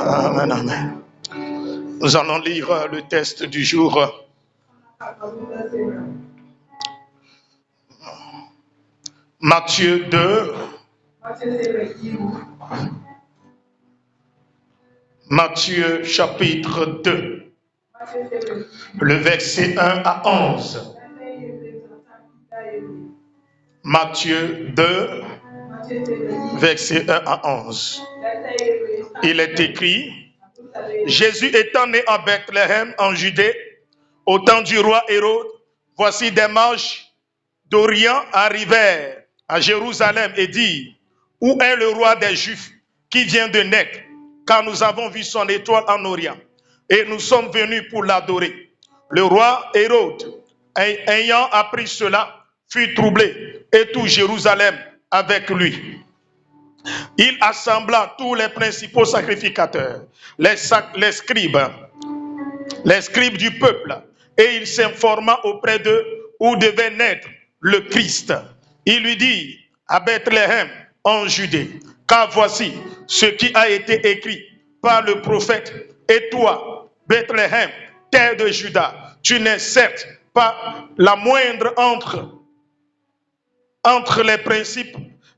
Amen, amen. Nous allons lire le texte du jour. Matthieu 2. Matthieu chapitre 2. Le verset 1 à 11. Matthieu 2, verset 1 à 11. Il est écrit: Jésus étant né à Bethléem en Judée, au temps du roi Hérode, voici des mages d'Orient arrivèrent à Jérusalem et dirent: Où est le roi des Juifs qui vient de naître? Car nous avons vu son étoile en Orient et nous sommes venus pour l'adorer. Le roi Hérode, ayant appris cela, fut troublé et tout Jérusalem avec lui. Il assembla tous les principaux sacrificateurs, les scribes du peuple, et il s'informa auprès d'eux où devait naître le Christ. Il lui dit: à Bethléem en Judée, car voici ce qui a été écrit par le prophète. Et toi, Bethléem, terre de Juda, tu n'es certes pas la moindre entre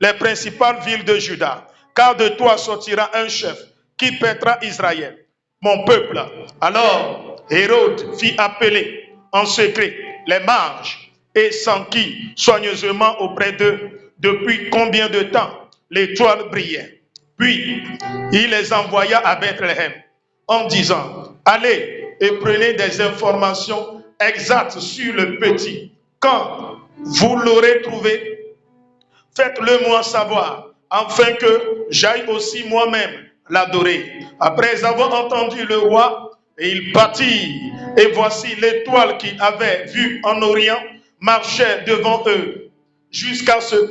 les principales villes de Juda, car de toi sortira un chef qui paîtra Israël, mon peuple. Alors Hérode fit appeler en secret les mages et s'enquit soigneusement auprès d'eux depuis combien de temps l'étoile brillait. Puis il les envoya à Bethléem en disant: allez et prenez des informations exactes sur le petit. Quand vous l'aurez trouvé, faites-le moi savoir, afin que j'aille aussi moi-même l'adorer. Après avoir entendu le roi, il partit, et voici l'étoile qu'il avait vue en Orient marchait devant eux, jusqu'à ce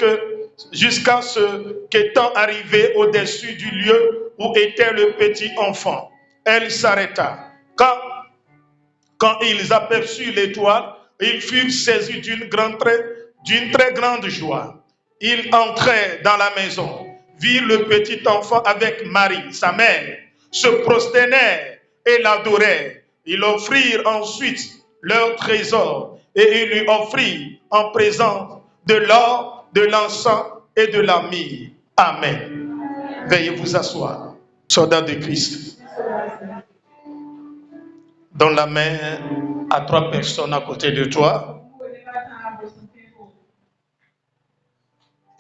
qu'étant arrivé au-dessus du lieu où était le petit enfant, elle s'arrêta. Quand ils aperçurent l'étoile, ils furent saisis d'une très grande joie. Ils entrèrent dans la maison, virent le petit enfant avec Marie, sa mère, se prosternèrent et l'adorèrent. Ils offrirent ensuite leur trésor et ils lui offrirent en présent de l'or, de l'encens et de la myrrhe. Amen. Veuillez vous asseoir. Soldat de Christ. Donne la main à 3 personnes à côté de toi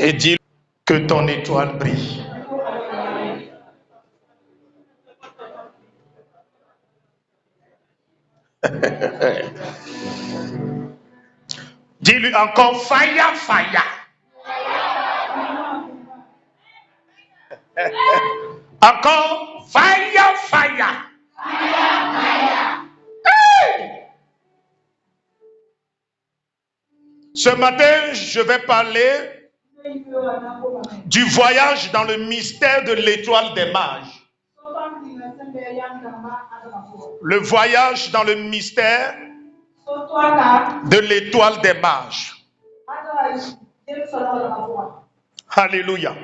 et dis que ton étoile brille. Dis-lui encore: faya, faya. Encore: faya, faya. Hey! Ce matin, je vais parler du voyage dans le mystère de l'étoile des mages. Le voyage dans le mystère de l'étoile des mages. Alléluia.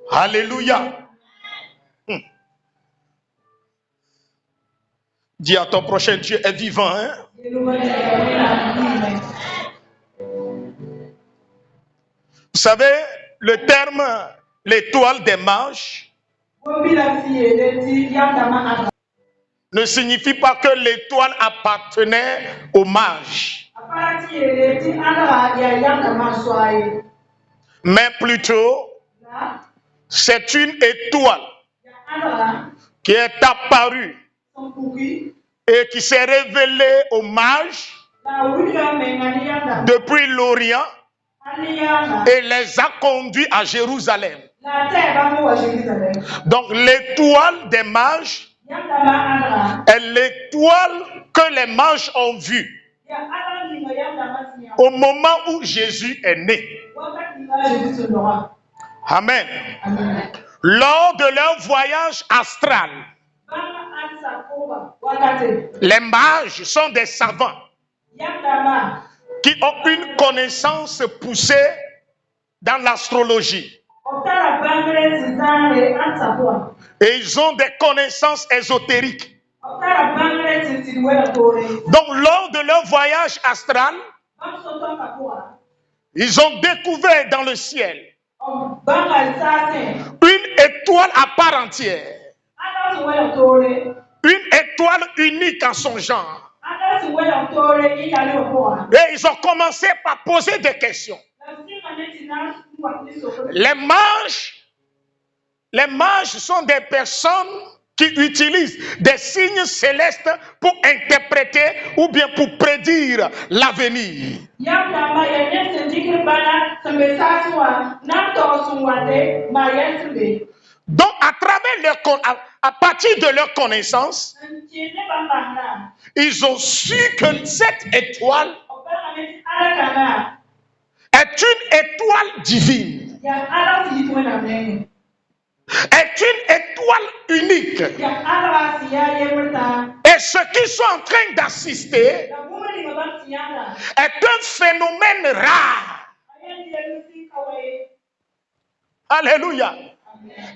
Alléluia. Dis à ton prochain: Dieu est vivant. Hein? Vous savez, le terme l'étoile des mages ne signifie pas que l'étoile appartenait aux mages, mais plutôt c'est une étoile qui est apparue et qui s'est révélée aux mages depuis l'Orient et les a conduits à Jérusalem. Donc l'étoile des mages est l'étoile que les mages ont vue au moment où Jésus est né. Amen. Lors de leur voyage astral, les mages sont des savants qui ont une connaissance poussée dans l'astrologie. Et ils ont des connaissances ésotériques. Donc, lors de leur voyage astral, ils ont découvert dans le ciel une étoile à part entière. Une étoile unique en son genre. Et ils ont commencé par poser des questions. Les mages sont des personnes qui utilisent des signes célestes pour interpréter ou bien pour prédire l'avenir. Donc, à partir de leur connaissance, ils ont su que cette étoile est une étoile divine. Est une étoile unique. Et ce qu'ils sont en train d'assister est un phénomène rare. Alléluia.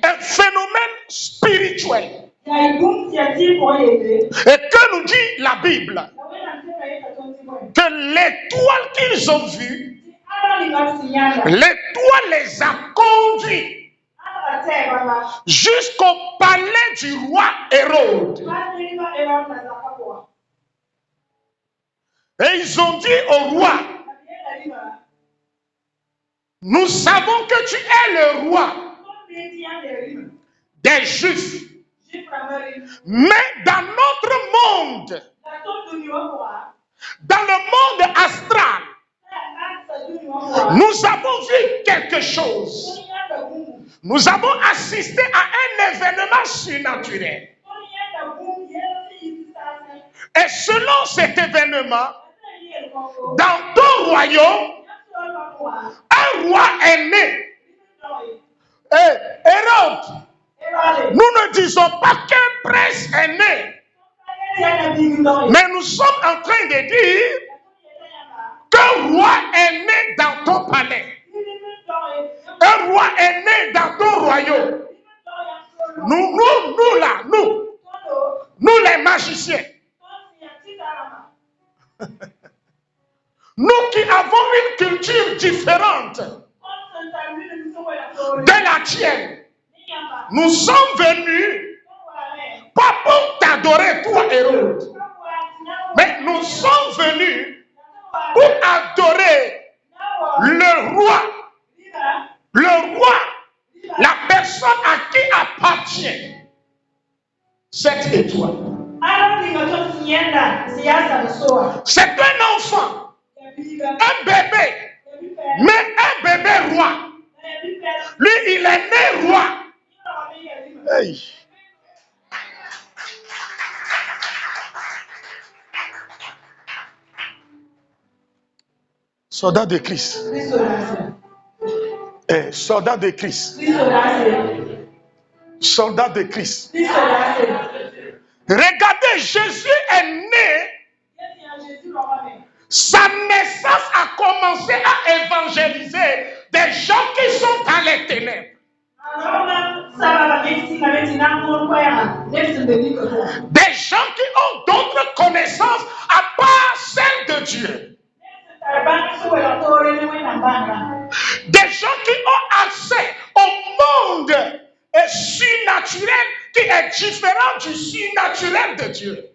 Un phénomène spirituel. Et que nous dit la Bible? Que l'étoile qu'ils ont vue, l'étoile les a conduits jusqu'au palais du roi Hérode. Et ils ont dit au roi, nous savons que tu es le roi des Juifs. Mais dans notre monde, dans le monde astral, nous avons vu quelque chose. Nous avons assisté à un événement surnaturel. Et selon cet événement, dans ton royaume, un roi est né. Et Hérode, nous ne disons pas qu'un prince est né. Mais nous sommes en train de dire qu'un roi est né dans ton palais. Un roi est né dans ton royaume. Nous les magiciens. Nous qui avons une culture différente de la tienne. Nous sommes venus pas pour t'adorer toi, Hérode. Mais nous sommes venus pour adorer le roi. Le roi, la personne à qui appartient cette étoile. C'est un enfant, un bébé, mais un bébé roi. Lui, il est né roi. Hey. Soldat de Christ. Soldat de Christ. Soldat de Christ. Regardez, Jésus est né. Sa naissance a commencé à évangéliser des gens qui sont dans les ténèbres. Des gens qui ont d'autres connaissances à part celles de Dieu. Des gens qui ont accès au monde surnaturel qui est différent du surnaturel de Dieu.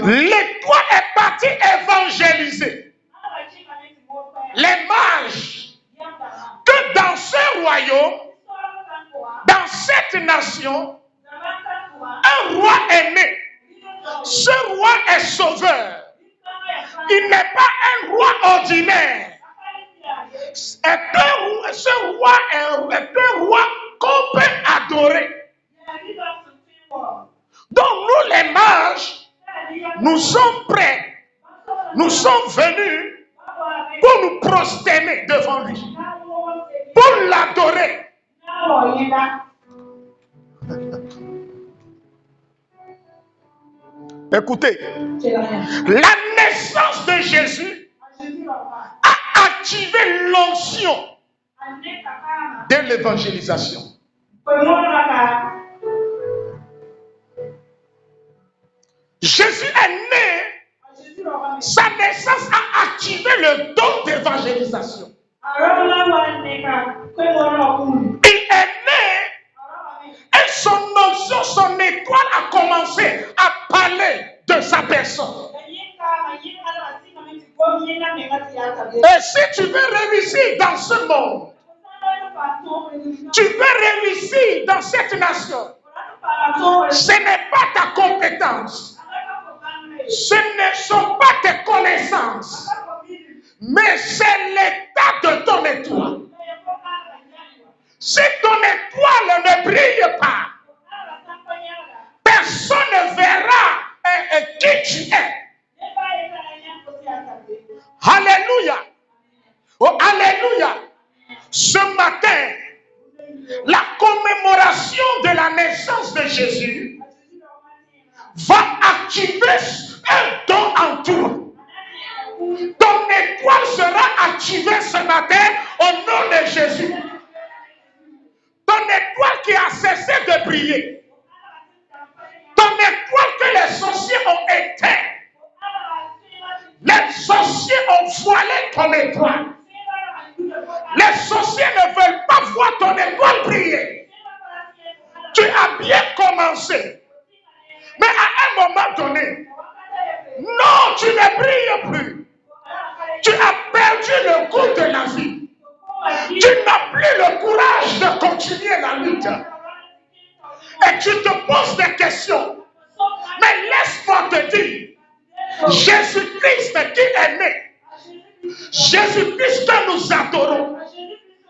L'étoile est partie évangéliser les mages que dans ce royaume, dans cette nation, un roi est né. Ce roi est sauveur. Il n'est pas un roi ordinaire. Ce roi est un roi qu'on peut adorer. Donc nous les mages, nous sommes prêts. Nous sommes venus pour nous prosterner devant lui. Pour l'adorer. Écoutez, la naissance de Jésus a activer l'onction de l'évangélisation. Jésus est né, sa naissance a activé le don d'évangélisation. Il est né et son onction, son étoile a commencé à parler de sa personne. Et si tu veux réussir dans ce monde, tu veux réussir dans cette nation, ce n'est pas ta compétence, ce ne sont pas tes connaissances, mais c'est l'état de ton étoile. Si ton étoile ne brille pas, personne ne verra qui tu es. Alléluia. Oh, alléluia. Ce matin, la commémoration de la naissance de Jésus va activer un don en toi. Ton étoile sera activée ce matin au nom de Jésus. Ton étoile qui a cessé de briller. Ton étoile que les sorciers ont éteint. Les sorciers ont voilé ton étoile. Les sorciers ne veulent pas voir ton étoile briller. Tu as bien commencé. Mais à un moment donné, non, tu ne brilles plus. Tu as perdu le goût de la vie. Tu n'as plus le courage de continuer la lutte. Et tu te poses des questions. Mais laisse-moi te dire, Jésus-Christ qui est né, Jésus-Christ que nous adorons,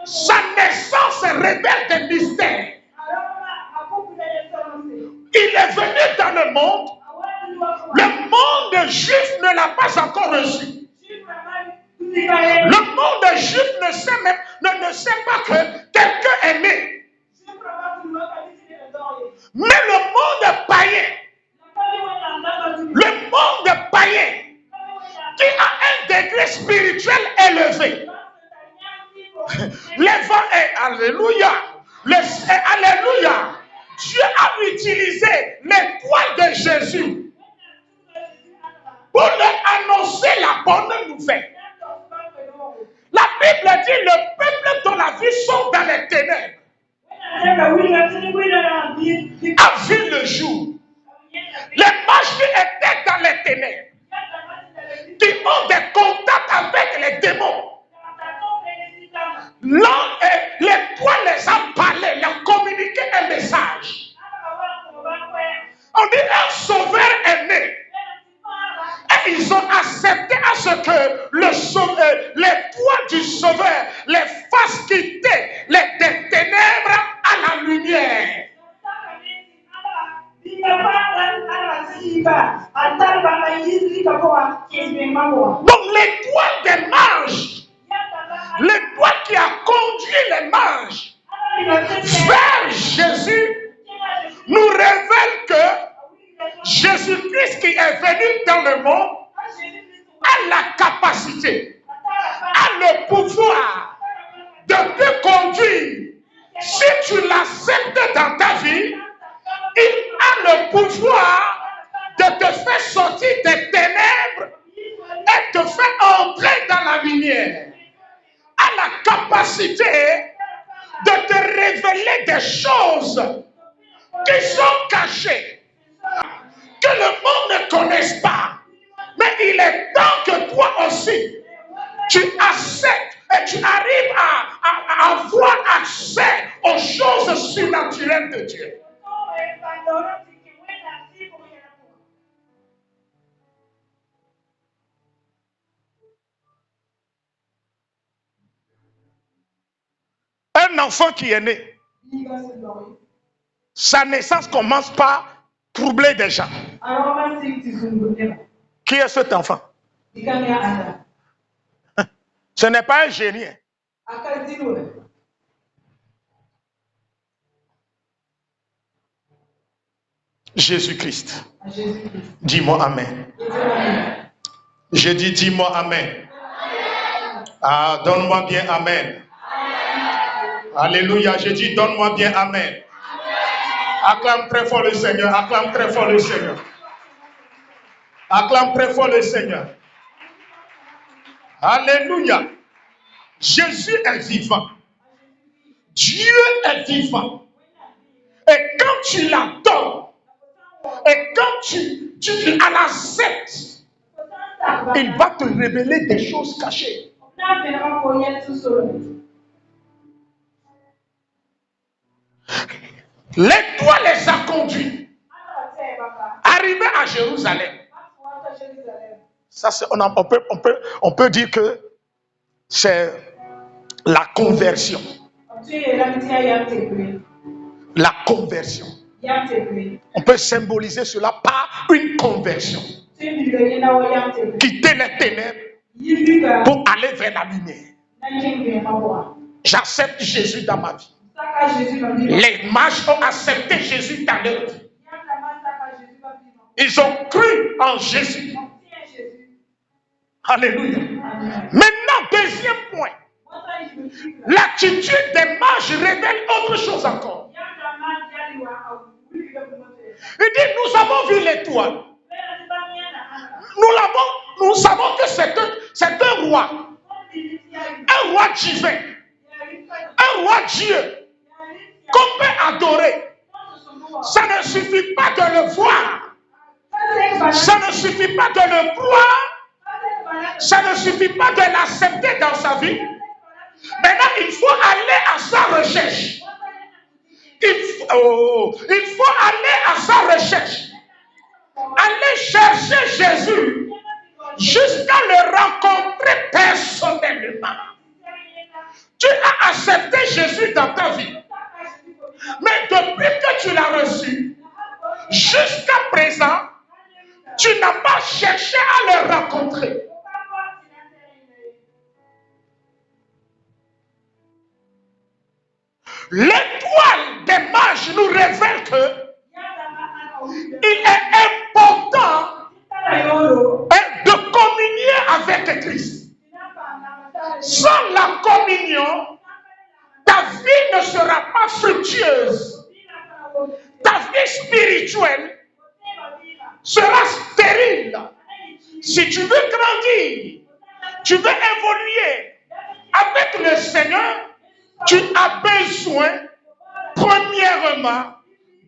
sa naissance révèle des mystères. Il est venu dans le monde juif ne l'a pas encore reçu. Le monde juif ne sait pas que quelqu'un est né. Mais le monde païen qui a un degré spirituel élevé, alléluia, alléluia, Dieu a utilisé l'étoile de Jésus pour leur annoncer la bonne nouvelle. La Bible dit le peuple dont la vie sont dans les ténèbres a vu le jour. Les mages qui étaient dans les ténèbres, qui ont des contacts avec les démons, l'étoile les a parlé, leur communiqué un message. On dit un sauveur est né. Et ils ont accepté à ce que l'étoile du sauveur les fasse quitter des ténèbres à la lumière. Donc l'étoile des mages, l'étoile qui a conduit les mages vers Jésus, nous révèle que Jésus-Christ qui est venu dans le monde a la capacité, a le pouvoir de te conduire. Si tu l'acceptes dans ta vie, il a le pouvoir de te faire sortir des ténèbres et te faire entrer dans la lumière. A la capacité de te révéler des choses qui sont cachées, que le monde ne connaisse pas. Mais il est temps que toi aussi, tu acceptes et tu arrives à avoir accès aux choses surnaturelles de Dieu. Un enfant qui est né, sa naissance commence par troubler des gens. Qui est cet enfant? Ce n'est pas un génie. Jésus-Christ. Dis-moi Amen. Je dis dis-moi Amen. Ah, donne-moi bien Amen. Alléluia. Je dis donne-moi bien Amen. Acclame très fort le Seigneur. Acclame très fort le Seigneur. Acclame très fort le Seigneur. Alléluia. Jésus est vivant. Dieu est vivant. Et quand tu l'adores, et quand tu l'acceptes, il va te révéler des choses cachées. L'étoile les a conduits. Arrivés à Jérusalem. Ça, on peut dire que c'est la conversion. La conversion. On peut symboliser cela par une conversion. Quitter les ténèbres pour aller vers la lumière. J'accepte Jésus dans ma vie. Les mages ont accepté Jésus dans leur vie. Ils ont cru en Jésus. Alléluia. Maintenant, deuxième point. L'attitude des mages révèle autre chose encore. Il dit, nous avons vu l'étoile. Nous savons que c'est un roi. Un roi divin. Un roi Dieu. Qu'on peut adorer. Ça ne suffit pas de le voir. Ça ne suffit pas de le croire. Ça ne suffit pas de l'accepter dans sa vie. Maintenant, il faut aller à sa recherche. Il faut aller à sa recherche. Aller chercher Jésus jusqu'à le rencontrer personnellement. Tu as accepté Jésus dans ta vie. Mais depuis que tu l'as reçu, jusqu'à présent, tu n'as pas cherché à le rencontrer. L'étoile des mages nous révèle que il est important de communier avec Christ. Sans la communion, ta vie ne sera pas fructueuse. Ta vie spirituelle sera stérile. Si tu veux grandir, tu veux évoluer avec le Seigneur, tu as besoin, premièrement,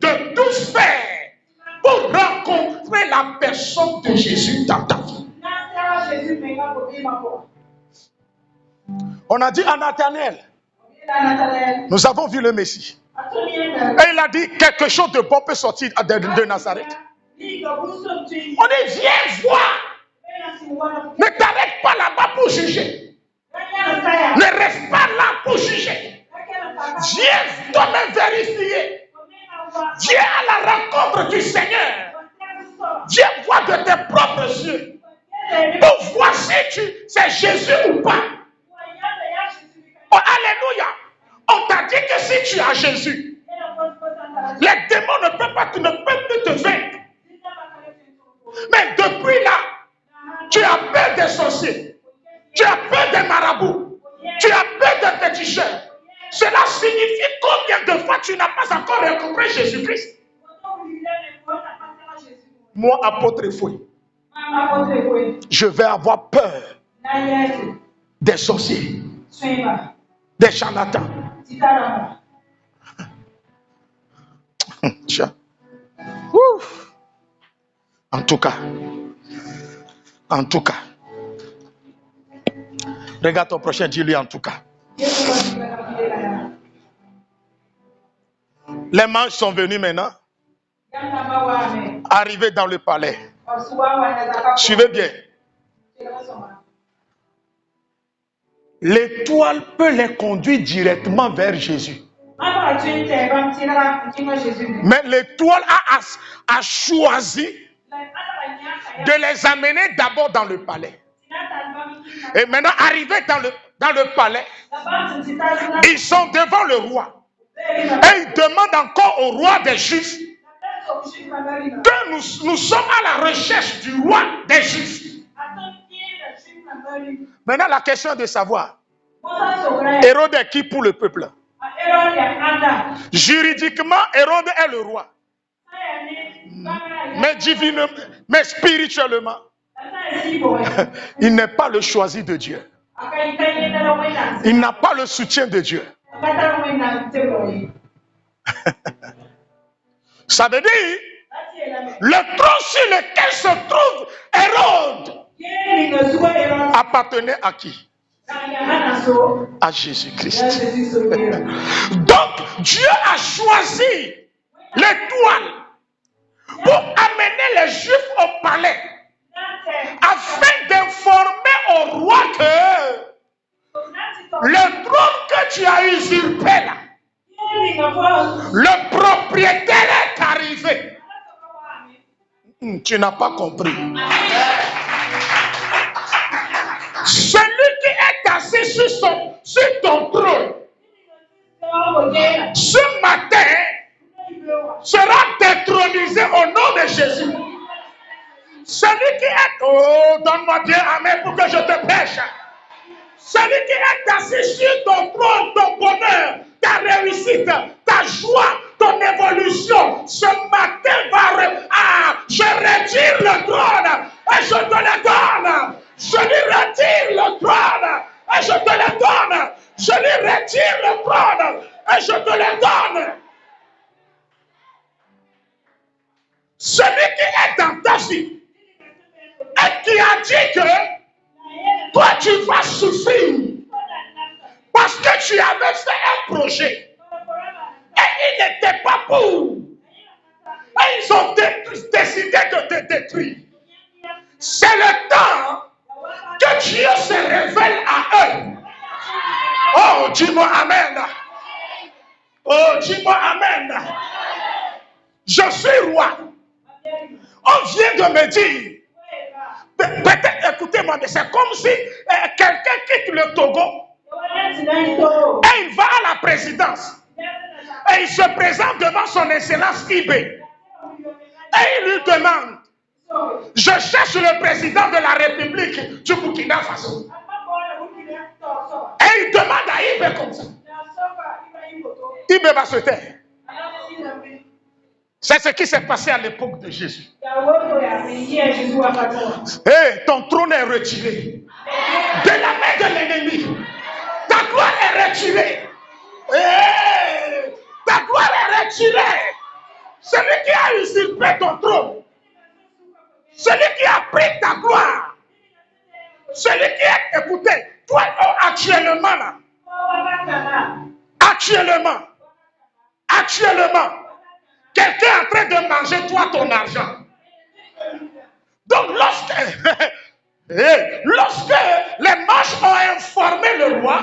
de tout faire pour rencontrer la personne de Jésus dans ta vie. On a dit à Nathanaël, nous avons vu le Messie. Et il a dit, quelque chose de bon peut sortir de Nazareth. On dit, viens voir. Ne t'arrête pas là-bas pour juger. Ne reste pas là pour juger. Viens toi-même vérifier. Viens à la rencontre du Seigneur. Viens voir de tes propres yeux. Pour voir si c'est Jésus ou pas. Oh, alléluia. On t'a dit que si tu as Jésus, les démons ne peuvent plus te vaincre. Mais depuis là, tu as peur des sorciers. Tu as peur des marabouts. Tu as peur des féticheurs. Cela signifie combien de fois tu n'as pas encore rencontré Jésus-Christ. Moi, apôtre Fouille, je vais avoir peur des sorciers, des charlatans. Ouf. En tout cas, regarde ton prochain, dis-lui en tout cas. Les mages sont venus maintenant, arrivés dans le palais. Suivez bien. L'étoile peut les conduire directement vers Jésus. Mais l'étoile a choisi de les amener d'abord dans le palais. Et maintenant, arrivés dans le palais, ils sont devant le roi. Et ils demandent encore au roi des Juifs que nous sommes à la recherche du roi des Juifs. Maintenant, la question de savoir, Hérode est qui pour le peuple? Juridiquement, Hérode est le roi. Mais divinement, mais spirituellement, il n'est pas le choisi de Dieu. Il n'a pas le soutien de Dieu. Ça veut dire, le trône sur lequel se trouve Hérode appartenait à qui? À Jésus-Christ. Donc, Dieu a choisi l'étoile pour amener les Juifs au palais afin d'informer au roi que le trône que tu as usurpé là, le propriétaire est arrivé. Tu n'as pas compris. Celui qui est assis sur ton trône, ce matin, sera détronisé au nom de Jésus. Celui qui est... Oh, donne-moi bien amen pour que je te prêche. Celui qui est assis sur ton trône, ton bonheur, ta réussite, ta joie, ton évolution, ce matin je retire le trône et je te le donne. Je lui retire le trône et je te le donne. Je lui retire le trône et je te le donne. Celui qui est dans ta vie et qui a dit que toi tu vas souffrir parce que tu avais fait un projet et il n'était pas pour. Et ils ont décidé de te détruire. C'est le temps que Dieu se révèle à eux. Oh, dis-moi amen. Oh, dis-moi amen. Je suis roi. On vient de me dire, peut-être, écoutez-moi, mais c'est comme si quelqu'un quitte le Togo et il va à la présidence et il se présente devant son excellence Ibé et il lui demande, je cherche le président de la République du Burkina Faso. Et il demande à Ibé comme ça. Ibé va se taire. C'est ce qui s'est passé à l'époque de Jésus. Hey, ton trône est retiré de la main de l'ennemi. Ta gloire est retirée. Hey, ta gloire est retirée. Celui qui a usurpé ton trône, celui qui a pris ta gloire, celui qui est, écoutez, toi actuellement là, actuellement, quelqu'un est en train de manger toi ton argent. Donc lorsque les mages ont informé le roi,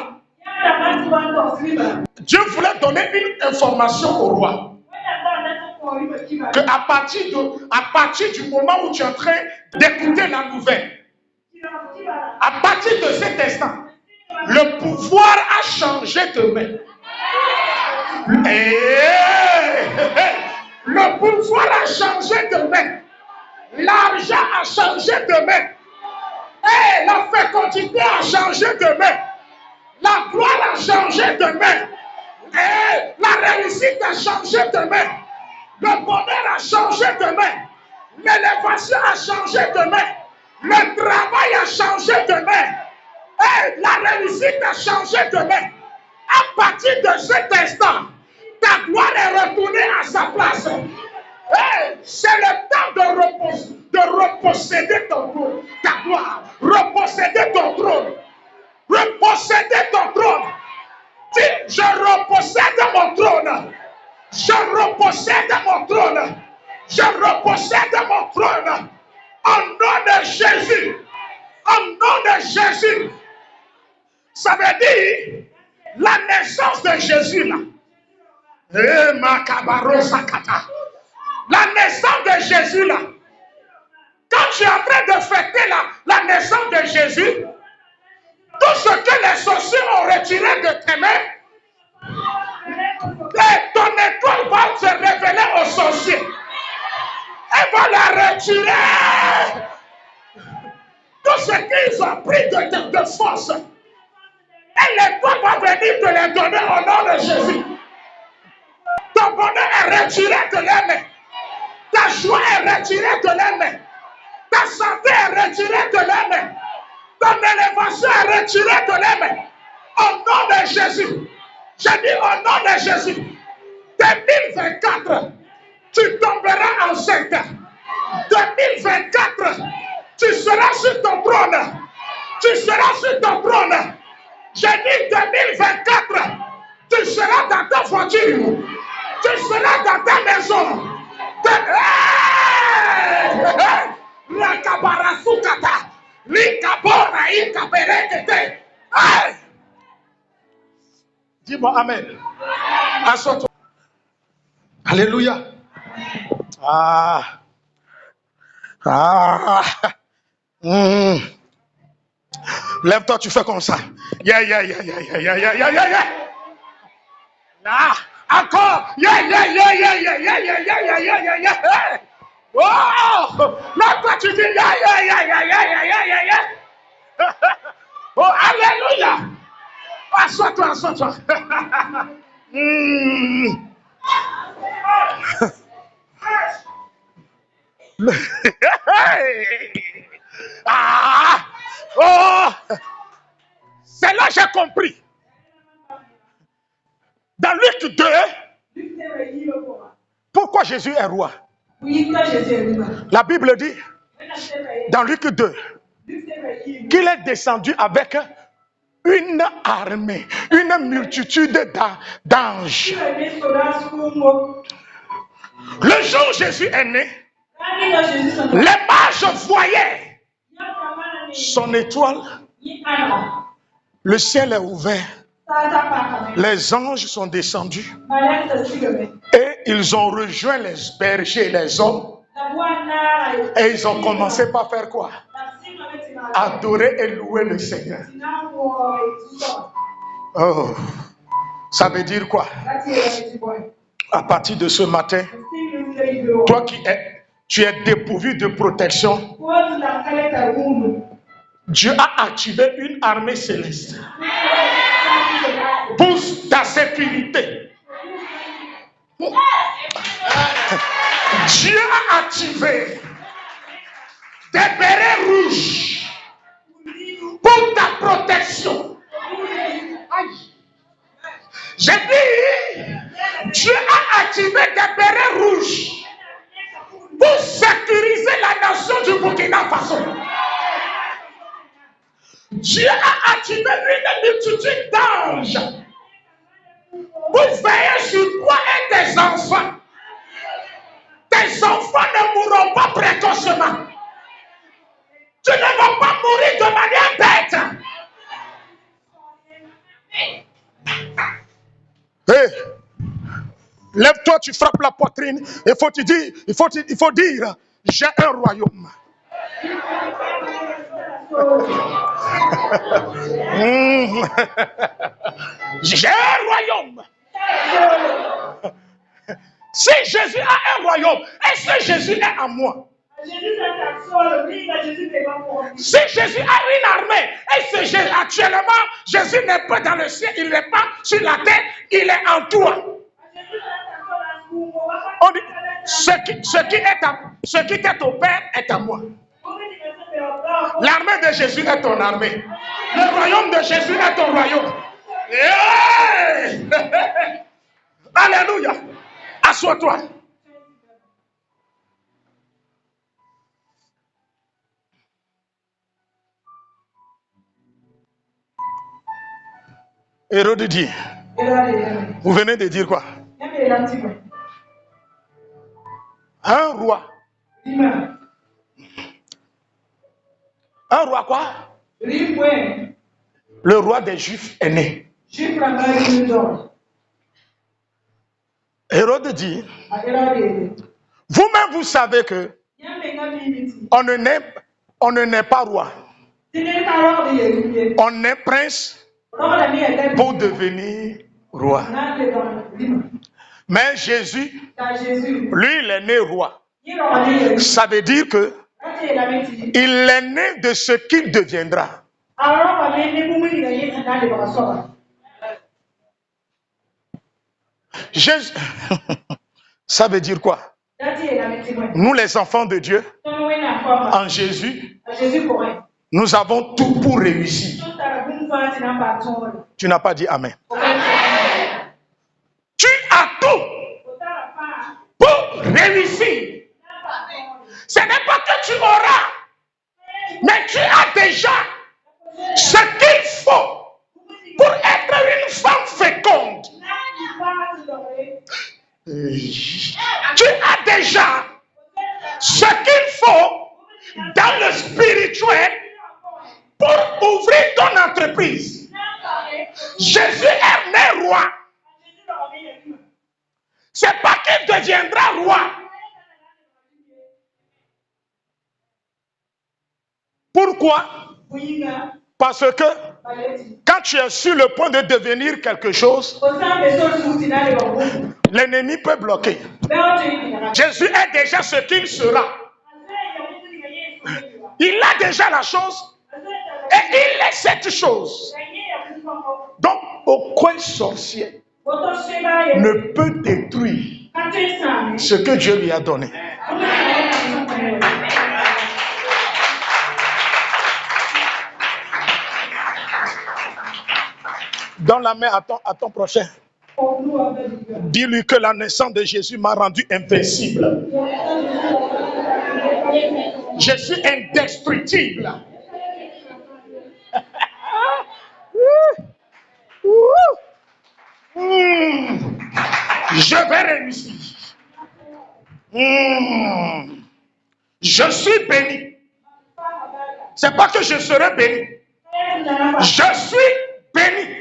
Dieu voulait donner une information au roi. Que à partir du moment où tu es en train d'écouter la nouvelle, à partir de cet instant, le pouvoir a changé de main. Le pouvoir a changé de main. L'argent a changé de main. La fécondité a changé de main. La gloire a changé de main. La réussite a changé de main. Le bonheur a changé de main. L'élévation a changé de main. Le travail a changé de main. La réussite a changé de main. À partir de cet instant, ta gloire est retournée à sa place. C'est le temps de reposséder ton trône, ta gloire. Reposséder ton trône. Reposséder ton trône. Dis, je repossède mon trône. Je repossède mon trône. Je repossède mon trône. Au nom de Jésus. Au nom de Jésus. Ça veut dire la naissance de Jésus là. La naissance de Jésus là. Quand tu es en train de fêter la naissance de Jésus, tout ce que les sorciers ont retiré de tes mains, ton étoile va se révéler aux sorciers. Elle va la retirer. Tout ce qu'ils ont pris de force. Et l'étoile va venir te les donner au nom de Jésus. Ton bonheur est retiré de les mains. Ta joie est retirée de les mains. Ta santé est retirée de les mains. Ton élévation est retirée de les mains. Au nom de Jésus. Je dis au nom de Jésus. 2024, tu tomberas enceinte. 2024, tu seras sur ton trône. Tu seras sur ton trône. Je dis 2024, tu seras dans ta voiture. Tu seras dans ta maison. Dis-moi amen. Assois-toi. Alléluia. Lève-toi, tu fais comme ça. Yeah. Là, encore. Yeah. Oh, lève-toi, tu dis yeah. Oh, alléluia. Assois-toi. C'est là que j'ai compris. Dans Luc 2, pourquoi Jésus est roi? La Bible dit, dans Luc 2, qu'il est descendu avec une armée, une multitude d'anges. Le jour où Jésus est né, les mages voyaient son étoile. Le ciel est ouvert. Les anges sont descendus et ils ont rejoint les bergers et les hommes. Et ils ont commencé par faire quoi? Adorer et louer le Seigneur. Oh, ça veut dire quoi? À partir de ce matin, toi tu es dépourvu de protection. Dieu a activé une armée céleste pour ta sécurité. Dieu a activé des bérets rouges pour ta protection. J'ai dit, Dieu a activé des bérets rouges pour sécuriser la nation du Burkina Faso. Dieu a activé une multitude d'anges pour veiller sur toi et tes enfants. Tes enfants ne mourront pas précocement. Tu ne vas pas mourir de manière bête. Hey, lève-toi, tu frappes la poitrine. Il faut dire, j'ai un royaume. J'ai un royaume. Si Jésus a un royaume, est-ce que Jésus est en moi? Si Jésus a une armée, est-ce que actuellement Jésus n'est pas dans le ciel, il n'est pas sur la terre, il est en toi? On dit, ce qui est au Père est à moi. L'armée de Jésus est ton armée. Le royaume de Jésus est ton royaume. Yeah! Alléluia. Assois-toi. Hérode dit. Vous venez de dire quoi? Un roi. Un roi quoi? Le roi des Juifs est né. Hérode dit, vous-même vous savez que on ne naît pas roi. On est prince pour devenir roi. Mais Jésus, lui, il est né roi. Ça veut dire que il est né de ce qu'il deviendra. Jésus, ça veut dire quoi? Nous les enfants de Dieu, en Jésus, nous avons tout pour réussir. Tu n'as pas dit Amen. Tu as tout pour réussir. Ce n'est pas que tu auras, mais tu as déjà ce qu'il faut pour être une femme féconde. Tu as déjà ce qu'il faut dans le spirituel pour ouvrir ton entreprise. Jésus est né roi. C'est pas qu'il deviendra roi. Pourquoi? Parce que quand tu es sur le point de devenir quelque chose, l'ennemi peut bloquer. Jésus est déjà ce qu'il sera. Il a déjà la chose et il est cette chose. Donc, aucun sorcier ne peut détruire ce que Dieu lui a donné. Donne la main à ton prochain. Dis-lui que la naissance de Jésus m'a rendu invincible. Je suis indestructible. Je vais réussir. Je suis béni. C'est pas que je serai béni. Je suis béni.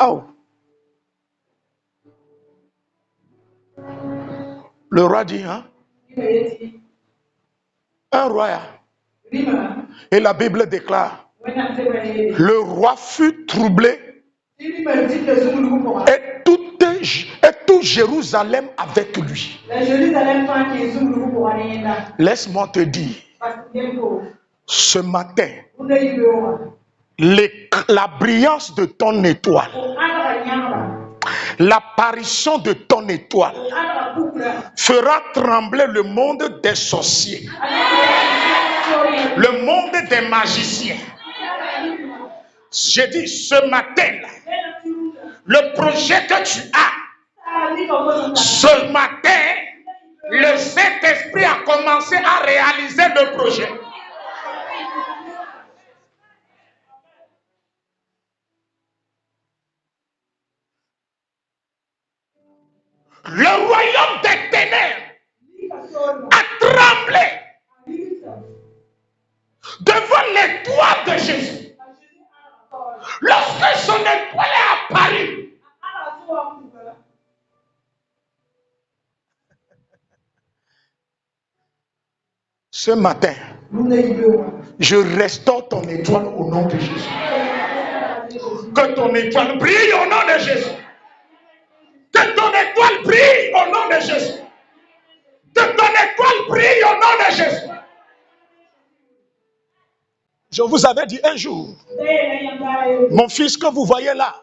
Oh. Le roi dit, hein? Un roi. Et la Bible déclare, le roi fut troublé et tout Jérusalem avec lui. Laisse-moi te dire, ce matin, la brillance de ton étoile, l'apparition de ton étoile fera trembler le monde des sorciers, le monde des magiciens. J'ai dit ce matin, le projet que tu as, ce matin, le Saint-Esprit a commencé à réaliser le projet. Le royaume des ténèbres a tremblé devant l'étoile de Jésus. Lorsque son étoile est apparue, ce matin, je restaure ton étoile au nom de Jésus. Que ton étoile brille au nom de Jésus. Que ton étoile brille au nom de Jésus. Que ton étoile brille au nom de Jésus. Je vous avais dit un jour, mon fils que vous voyez là,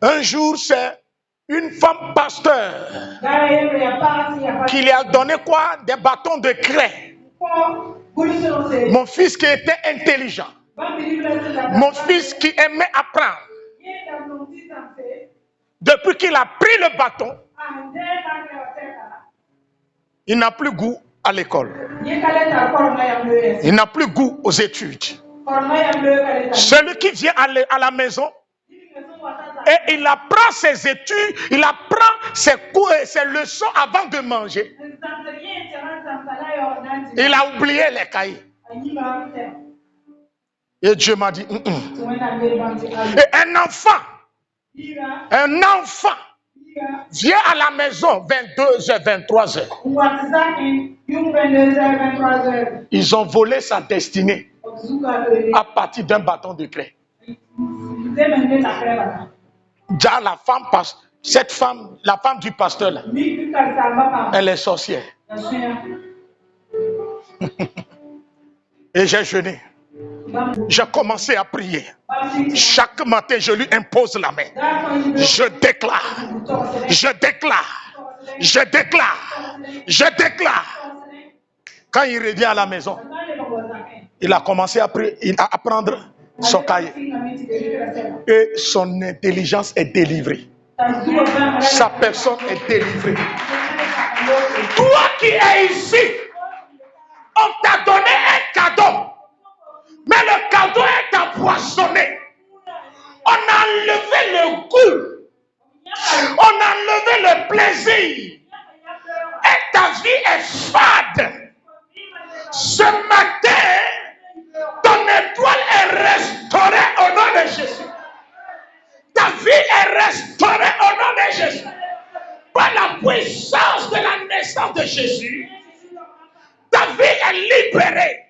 un jour c'est une femme pasteur qui lui a donné quoi? Des bâtons de craie. Mon fils qui était intelligent, mon fils qui aimait apprendre, depuis qu'il a pris le bâton, il n'a plus goût à l'école. Il n'a plus goût aux études. Celui qui vient à la maison et il apprend ses études, il apprend ses cours et ses leçons avant de manger. Il a oublié les cahiers. Et Dieu m'a dit, Et un enfant vient à la maison 22h, 23h. Ils ont volé sa destinée à partir d'un bâton de craie. Déjà la femme passe, Cette femme, la femme du pasteur là, elle est sorcière. Et j'ai jeûné. J'ai commencé à prier. Chaque matin, je lui impose la main. Je déclare. Je déclare. Je déclare. Je déclare. Quand il revient à la maison, il a commencé à prendre son cahier. Et son intelligence est délivrée. Sa personne est délivrée. Toi qui es ici, on t'a donné un cadeau. Mais le cadeau est empoisonné. On a enlevé le goût. On a enlevé le plaisir. Et ta vie est fade. Ce matin, ton étoile est restaurée au nom de Jésus. Ta vie est restaurée au nom de Jésus. Par la puissance de la naissance de Jésus, ta vie est libérée.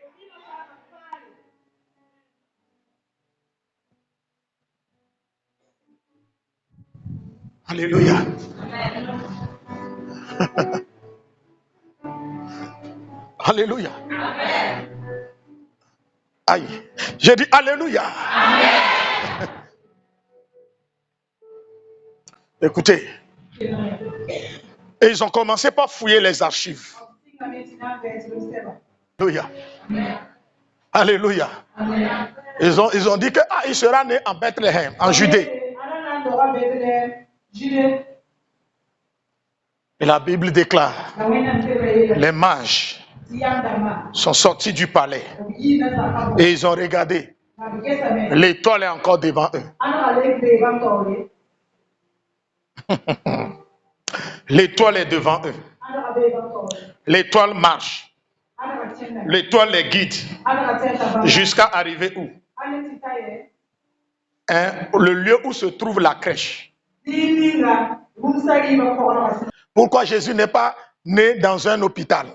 Alléluia. Alléluia. Aïe. J'ai dit Alléluia. Amen. Écoutez. Et ils ont commencé par fouiller les archives. Alléluia. Alléluia. Ils ont dit qu'il sera né en Bethléem, en Judée. Et la Bible déclare, les mages sont sortis du palais et ils ont regardé. L'étoile est encore devant eux. L'étoile est devant eux. L'étoile marche. L'étoile les guide. Jusqu'à arriver où? Le lieu où se trouve la crèche. Pourquoi Jésus n'est pas né dans un hôpital?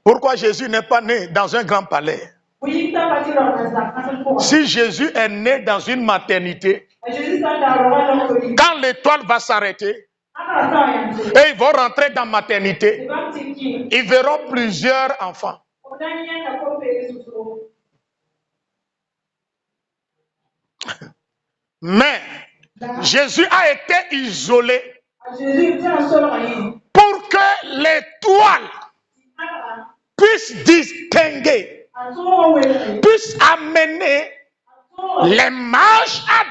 Pourquoi Jésus n'est pas né dans un grand palais? Si Jésus est né dans une maternité, quand l'étoile va s'arrêter et ils vont rentrer dans la maternité, ils verront plusieurs enfants. Mais Jésus a été isolé pour que l'étoile puisse distinguer, puisse amener les mages à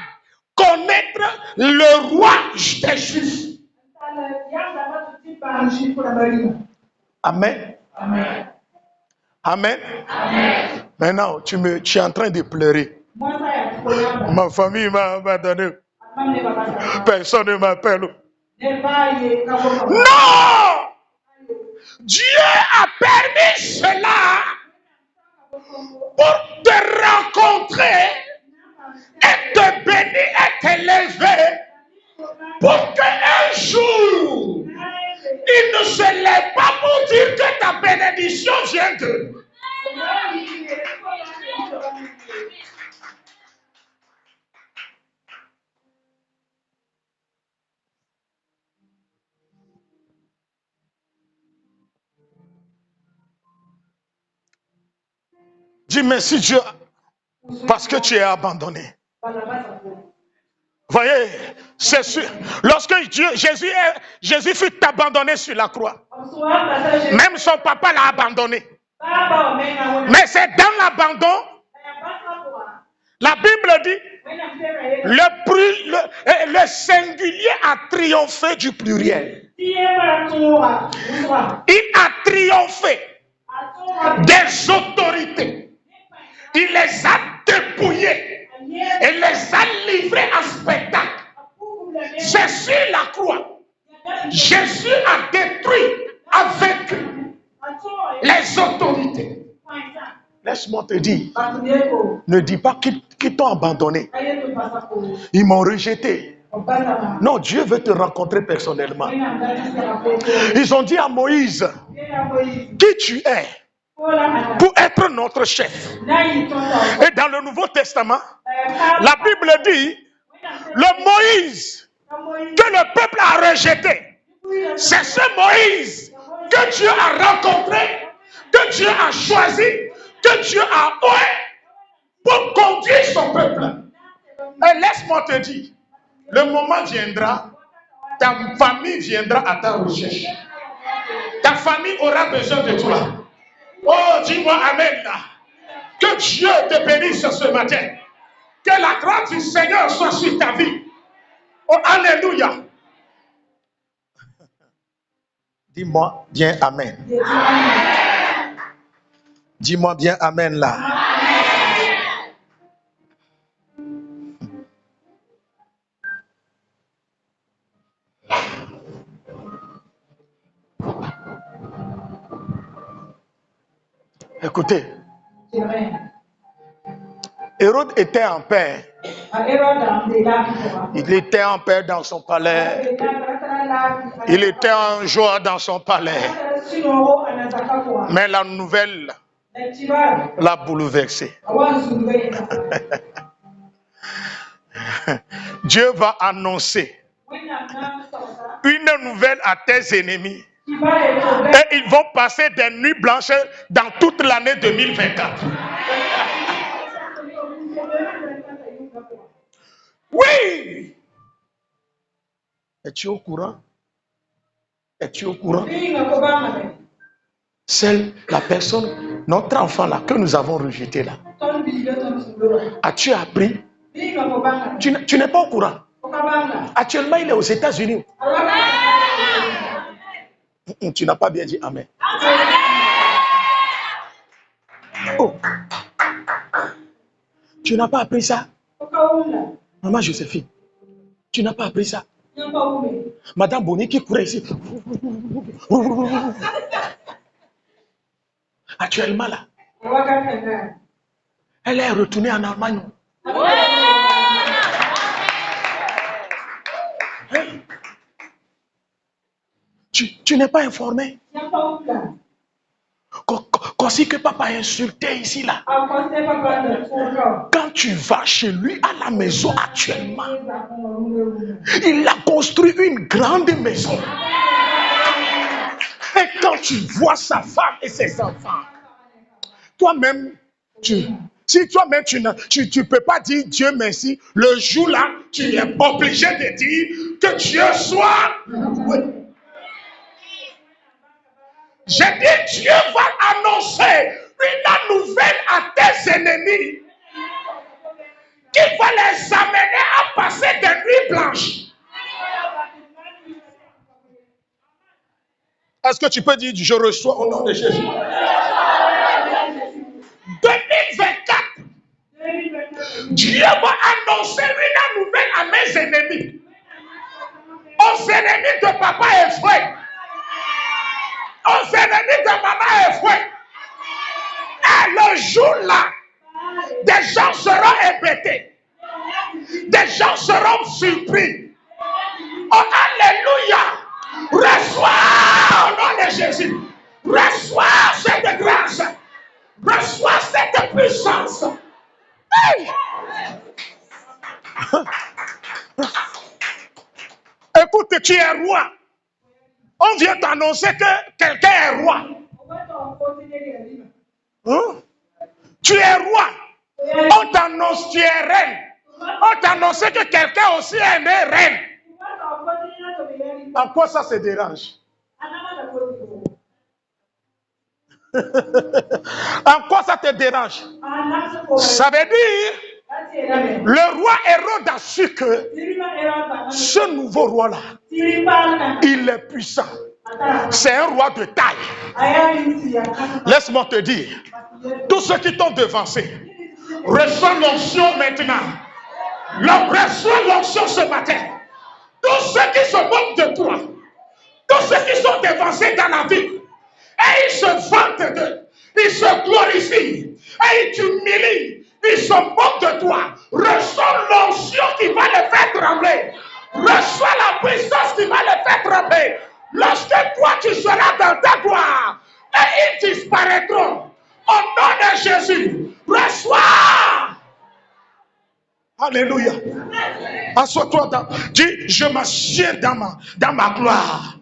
connaître le roi des Juifs. Amen. Amen. Amen. Amen. Maintenant, tu es en train de pleurer. Ma famille m'a abandonné. Personne ne m'appelle. Non! Dieu a permis cela pour te rencontrer et te bénir et t'élever pour qu'un jour, il ne se lève pas pour dire que ta bénédiction vient d'eux. Dis merci Dieu parce que tu es abandonné. Voyez, c'est sûr. Lorsque Jésus fut abandonné sur la croix, même son papa l'a abandonné. Mais c'est dans l'abandon, la Bible dit, le singulier a triomphé du pluriel. Il a triomphé des autorités. Il les a dépouillés et les a livrés en spectacle. C'est sur la croix. Jésus a détruit avec les autorités. Laisse-moi te dire, ne dis pas qu'ils t'ont abandonné. Ils m'ont rejeté. Non, Dieu veut te rencontrer personnellement. Ils ont dit à Moïse, qui tu es pour être notre chef. Et dans le Nouveau Testament, la Bible dit, Le Moïse que le peuple a rejeté, c'est ce Moïse que Dieu a rencontré, que Dieu a choisi, que Dieu a oué pour conduire son peuple. Et laisse-moi te dire, le moment viendra, ta famille viendra à ta recherche. Ta famille aura besoin de toi. Oh, dis-moi Amen là. Que Dieu te bénisse ce matin. Que la grâce du Seigneur soit sur ta vie. Oh, Alléluia. Dis-moi bien Amen. Dis-moi bien Amen là. Écoutez. Hérode était en paix. Il était en paix dans son palais. Il était en joie dans son palais. Mais la nouvelle l'a bouleversé. Dieu va annoncer une nouvelle à tes ennemis. Et ils vont passer des nuits blanches dans toute l'année 2024. Oui! Es-tu au courant? Es-tu au courant? C'est la personne, notre enfant là, que nous avons rejeté là. As-tu appris? Tu n'es pas au courant. Actuellement, il est aux États-Unis. Tu n'as pas bien dit Amen. Oh. Tu n'as pas appris ça? Maman Joséphine, tu n'as pas appris ça? Madame Bonnie qui courait ici. Actuellement là, elle est retournée en Allemagne. Hey. Tu n'es pas informé? Quand c'est que papa a insulté ici là. Quand tu vas chez lui à la maison actuellement, il a construit une grande maison. Et quand tu vois sa femme et ses enfants, toi-même, si toi-même tu ne peux pas dire Dieu merci, le jour là, tu es obligé de dire que Dieu soit loué. J'ai dit, Dieu va annoncer une nouvelle à tes ennemis qui va les amener à passer des nuits blanches. Est-ce que tu peux dire, je reçois au nom de Jésus? 2024, Dieu va annoncer une nouvelle à mes ennemis. Aux ennemis de papa et frère. Aux ennemis de maman et frère. Et le jour là, des gens seront hébétés. Des gens seront surpris. Oh, alléluia. Reçois au nom de Jésus. Reçois cette grâce. Reçois cette puissance. Hey! Écoute, tu es roi. On vient t'annoncer que quelqu'un est roi. Hein? Tu es roi. On t'annonce tu es reine. On t'annonce que quelqu'un aussi est né reine. En quoi ça se dérange? En quoi ça te dérange? Ça veut dire, le roi Hérode a su que ce nouveau roi-là, il est puissant. C'est un roi de taille. Laisse-moi te dire, tous ceux qui t'ont devancé, reçois l'onction maintenant. Reçois l'onction ce matin. Tous ceux qui se moquent de toi, tous ceux qui sont devancés dans la vie, et ils se vantent d'eux, ils se glorifient, et ils t'humilient, ils se moquent de toi. Reçois l'onction qui va les faire trembler. Reçois la puissance qui va les faire trembler. Lorsque toi tu seras dans ta gloire, et ils disparaîtront. Au nom de Jésus, reçois. Alléluia. Assois-toi dans. Dis, je m'assieds dans ma gloire.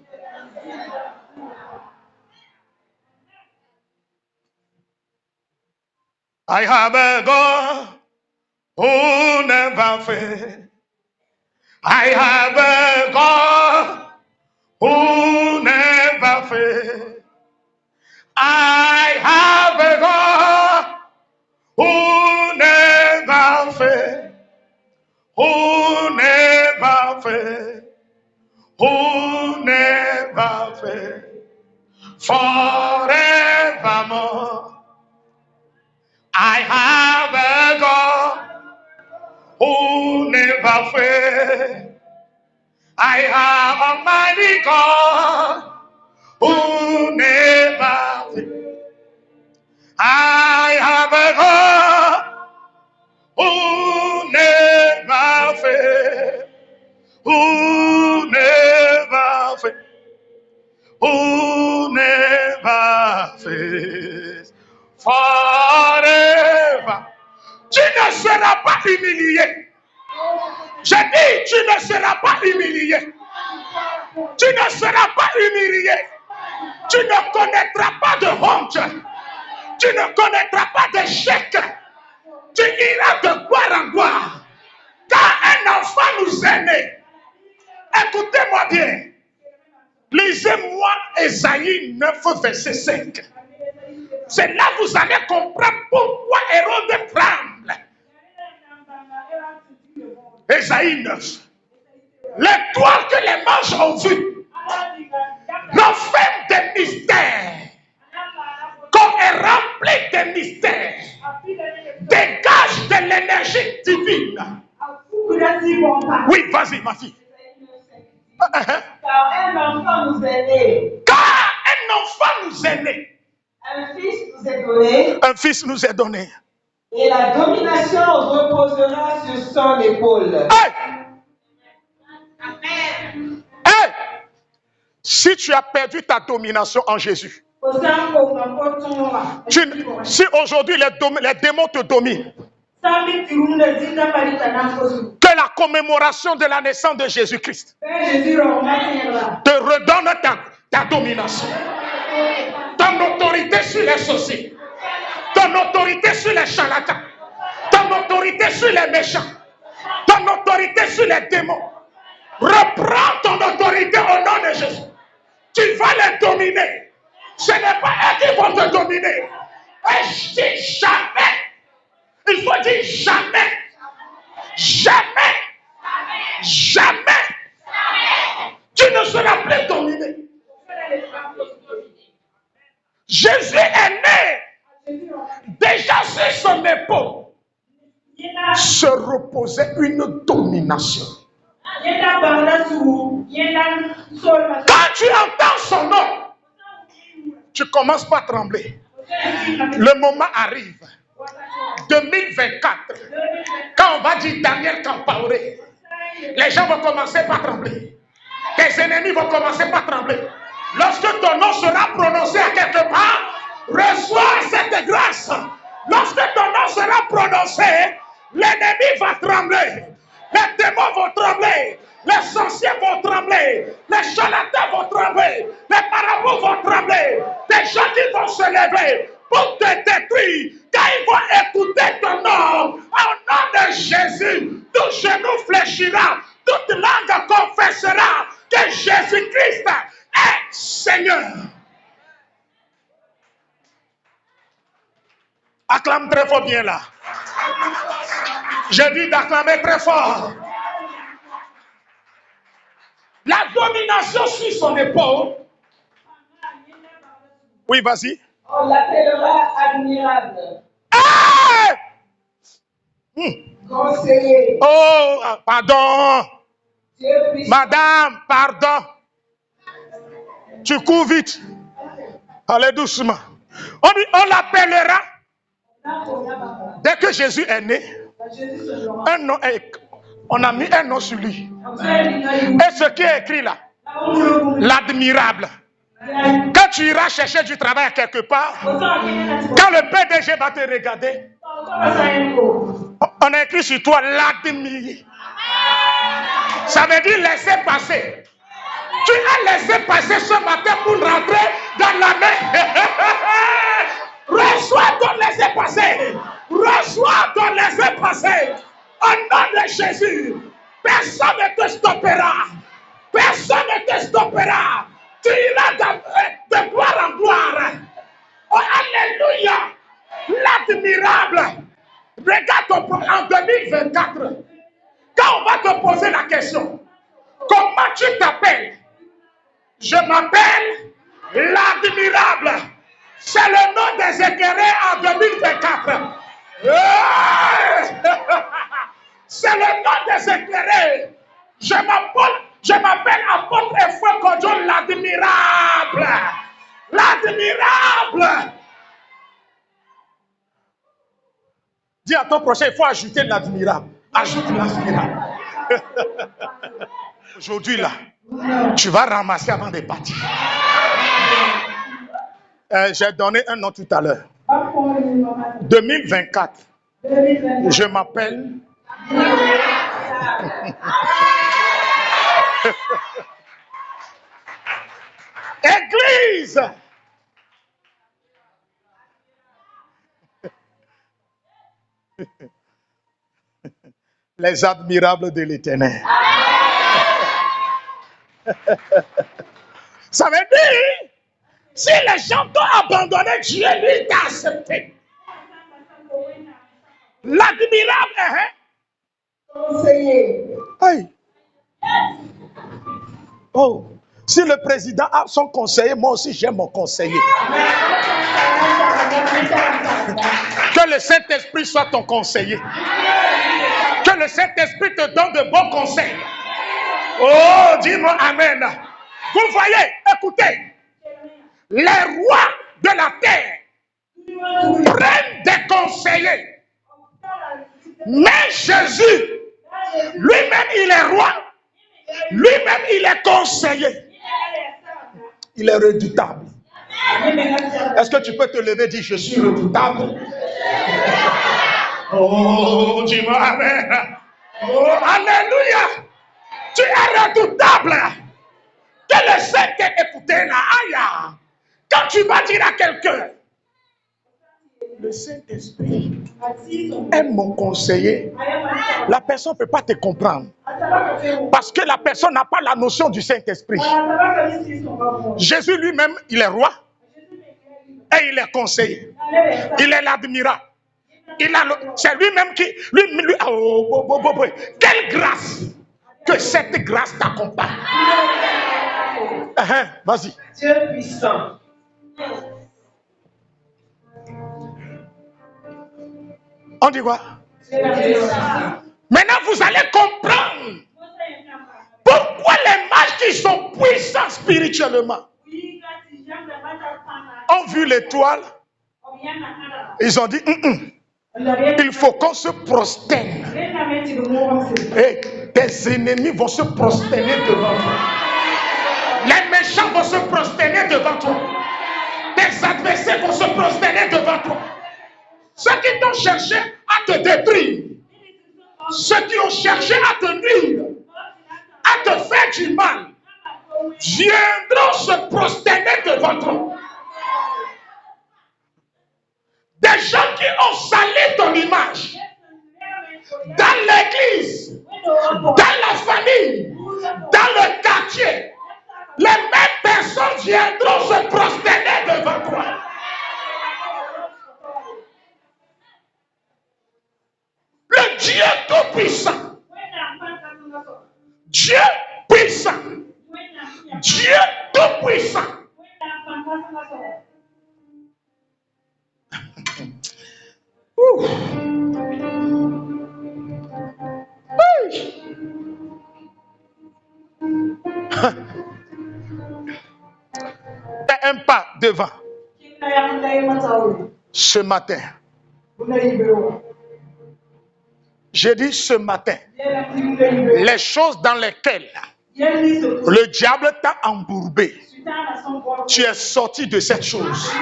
I have a God who never fails. I have a God who never fails. I have a God who never fails. Who never fails. Who never fails. Forevermore. I have a God who never fails. I have Almighty God who never fails. I have a God who never fails. Who never fails. Who never fails. Forever. Tu ne seras pas humilié. J'ai dit, tu ne seras pas humilié. Tu ne seras pas humilié. Tu ne connaîtras pas de honte. Tu ne connaîtras pas d'échec. Tu iras de gloire en gloire. Car un enfant nous est né. Écoutez-moi bien. Lisez-moi Ésaïe 9, verset 5. C'est là que vous allez comprendre pourquoi Hérode tremble. Ésaïe 9. L'étoile que les manches ont vue renferme des mystères. Comme est rempli des mystères, dégage de l'énergie divine. Oui, vas-y, ma fille. Car un enfant nous est né. Car un enfant nous est né. Un fils nous est donné. Un fils nous est donné. Et la domination reposera sur son épaule. Hey! Hey! Si tu as perdu ta domination en Jésus, si aujourd'hui les démons te dominent, que la commémoration de la naissance de Jésus-Christ te redonne ta domination, ton autorité sur les sorciers, ton autorité sur les charlatans, ton autorité sur les méchants, ton autorité sur les démons. Reprends ton autorité au nom de Jésus. Tu vas les dominer. Ce n'est pas eux qui vont te dominer. Et je dis jamais. Il faut dire jamais. Jamais. Jamais. Tu ne seras plus dominé. Jésus est né. Déjà sur son épaule se reposait une domination. Quand tu entends son nom, tu commences par trembler. Le moment arrive. 2024. Quand on va dire Daniel Campaoré, les gens vont commencer par trembler. Tes ennemis vont commencer par trembler. Lorsque ton nom sera prononcé à quelque part, reçois cette grâce. Lorsque ton nom sera prononcé, l'ennemi va trembler. Les démons vont trembler. Les sorciers vont trembler. Les charlatans vont trembler. Les marabouts vont trembler. Des gens qui vont se lever pour te détruire. Quand ils vont écouter ton nom, au nom de Jésus, tout genou fléchira. Toute langue confessera que Jésus-Christ est Seigneur. Acclame très fort bien là. J'ai dit d'acclamer très fort. La domination sur son épaule. Oui, vas-y. On l'appellera admirable. Hey! Conseiller. Oh, pardon. Dieu puissant. Madame, pardon. Tu cours vite. Allez doucement. On l'appellera. Dès que Jésus est né, un nom on a mis un nom sur lui. Et ce qui est écrit là, l'admirable. Quand tu iras chercher du travail à quelque part, quand le PDG va te regarder, On a écrit sur toi l'admirer. Ça veut dire laisser passer. Tu as laissé passer ce matin pour rentrer dans la main. Reçois ton laisser passer. Reçois ton laisser passer. Au nom de Jésus, personne ne te stoppera. Personne ne te stoppera. Tu iras de gloire en gloire. Oh, alléluia. L'admirable. Regarde en 2024. Quand on va te poser la question, comment tu t'appelles? Je m'appelle l'admirable. C'est le nom des éclairés en 2024. C'est le nom des éclairés. Je m'appelle apôtre Efoué Kodjo l'admirable. L'admirable. Dis à ton prochain, il faut ajouter l'admirable. Ajoute l'admirable. Aujourd'hui là, tu vas ramasser avant de partir. J'ai donné un nom tout à l'heure. 2024. Je m'appelle. Église. Les admirables de l'Éternel. Ça veut dire, si les gens t'ont abandonné, Dieu lui t'a accepté. L'admirable, hein? Conseiller. Hey. Oh, si le président a son conseiller, moi aussi j'ai mon conseiller. Que le Saint-Esprit soit ton conseiller. Que le Saint-Esprit te donne de bons conseils. Oh, dis-moi Amen. Vous voyez, écoutez, les rois de la terre prennent des conseillers. Mais Jésus, lui-même, il est roi. Lui-même, il est conseiller. Il est redoutable. Est-ce que tu peux te lever et dire, je suis redoutable? Oh, dis-moi Amen. Oh, alléluia. Tu es redoutable. Que le Seigneur écoute là. Aïe. Quand tu vas dire à quelqu'un, le Saint-Esprit est mon conseiller, la personne ne peut pas te comprendre. Parce que la personne n'a pas la notion du Saint-Esprit. Jésus lui-même, il est roi. Et il est conseiller. Il est l'admirable. C'est lui-même qui... Quelle grâce! Que cette grâce t'accompagne. Vas-y. Dieu puissant. On dit quoi? Maintenant, vous allez comprendre pourquoi les mages qui sont puissants spirituellement ont vu l'étoile. Ils ont dit, il faut qu'on se prosterne. Et tes ennemis vont se prosterner devant toi. Les méchants vont se prosterner devant toi. Tes adversaires vont se prosterner devant toi. Ceux qui t'ont cherché à te détruire, ceux qui ont cherché à te nuire, à te faire du mal, viendront se prosterner devant toi. Des gens qui ont salé ton image, dans l'église, dans la famille, dans le quartier, les mêmes personnes viendront se prosterner devant toi. Le Dieu tout-puissant, Dieu puissant, Dieu tout-puissant. Fais un pas devant. Ce matin. J'ai dit ce matin. Les choses dans lesquelles le diable t'a embourbé. Tu es sorti de cette chose.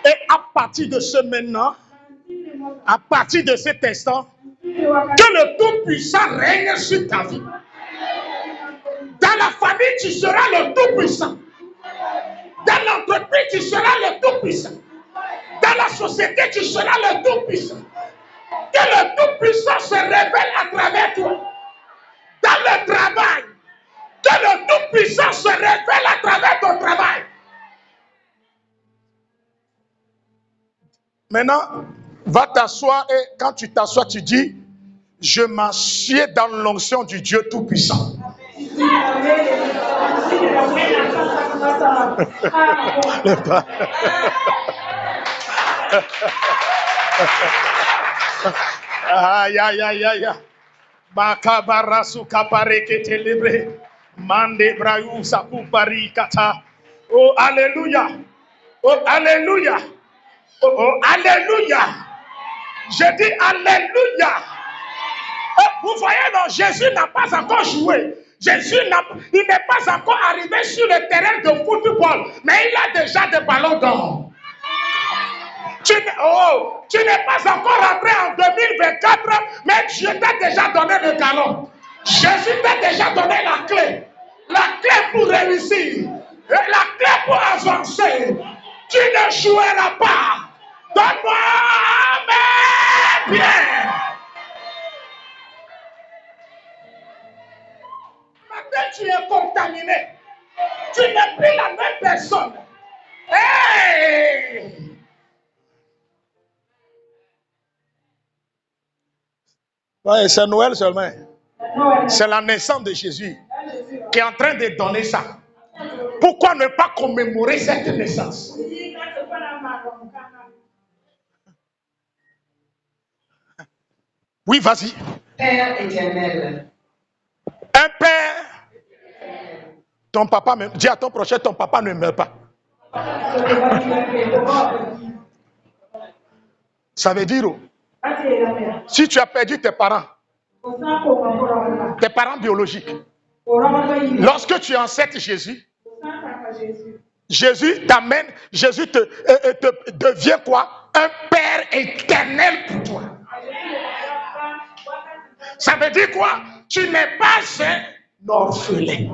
Et à partir de ce maintenant, À partir de cet instant, que le Tout-Puissant règne sur ta vie. Dans la famille, tu seras le Tout-Puissant. Dans l'entreprise, tu seras le Tout-Puissant. Dans la société, tu seras le Tout-Puissant. Que le Tout-Puissant se révèle à travers toi. Dans le travail, que le Tout-Puissant se révèle à travers ton travail. Maintenant, va t'asseoir et quand tu t'assois, tu dis, je m'assieds dans l'onction du Dieu Tout-Puissant. Aïe, aïe, aïe, aïe. Makabarasu kapareke telebre. Mande brayu sakupari kata. Oh, alléluia. Oh, alléluia. Oh, oh, alléluia. Je dis alléluia. Oh, vous voyez, non, Jésus n'a pas encore joué. Il n'est pas encore arrivé sur le terrain de football, mais il a déjà des ballons d'or. Tu n'es pas encore rentré en 2024, mais Dieu t'a déjà donné le galon. Jésus t'a déjà donné la clé pour réussir, la clé pour avancer. Tu ne joueras pas. Donne-moi amen bien. Maintenant, tu es contaminé. Tu n'es plus la même personne. Hey! Ouais, c'est Noël seulement. C'est la naissance de Jésus qui est en train de donner ça. Pourquoi ne pas commémorer cette naissance? Oui, vas-y. Père éternel. Un père. Ton papa, dis à ton prochain, ton papa ne meurt pas. Ça veut dire, si tu as perdu tes parents biologiques, lorsque tu enceintes Jésus, Jésus t'amène, Jésus te devient quoi? Un père éternel pour toi. Ça veut dire quoi? Tu n'es pas un orphelin.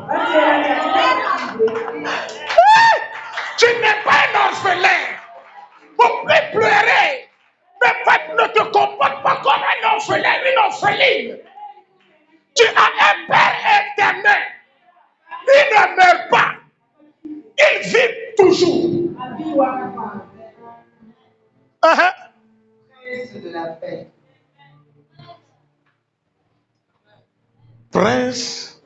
Tu n'es pas un orphelin. Pour plus pleurer. Ne te comporte pas comme un orphelin, une orpheline. Tu as un père éternel. Il ne meurt pas. Il vit toujours. Prince de la paix. Prince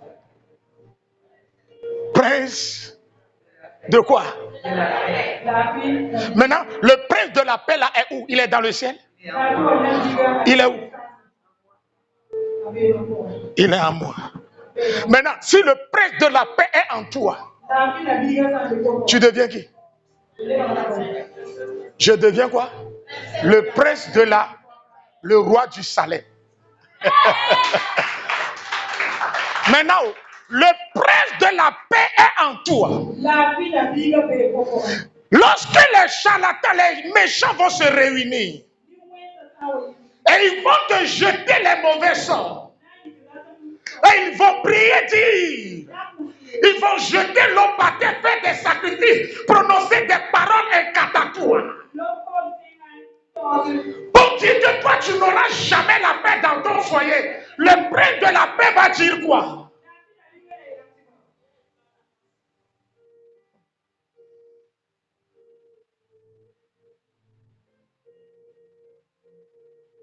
de quoi? Maintenant, le prince de la paix là est où? Il est dans le ciel? Il est où? Il est en moi. Maintenant, si le prince de la paix est en toi, tu deviens qui? Je deviens quoi? Le prince de le roi du Salem. Maintenant, le prince de la paix est en toi. Lorsque les charlatans, les méchants vont se réunir et ils vont te jeter les mauvais sorts, et ils vont prier, dire, ils vont jeter l'eau par terre, faire des sacrifices, prononcer des paroles incantatoires pour dire que toi tu n'auras jamais la paix dans ton foyer. Le prince de la paix va dire quoi?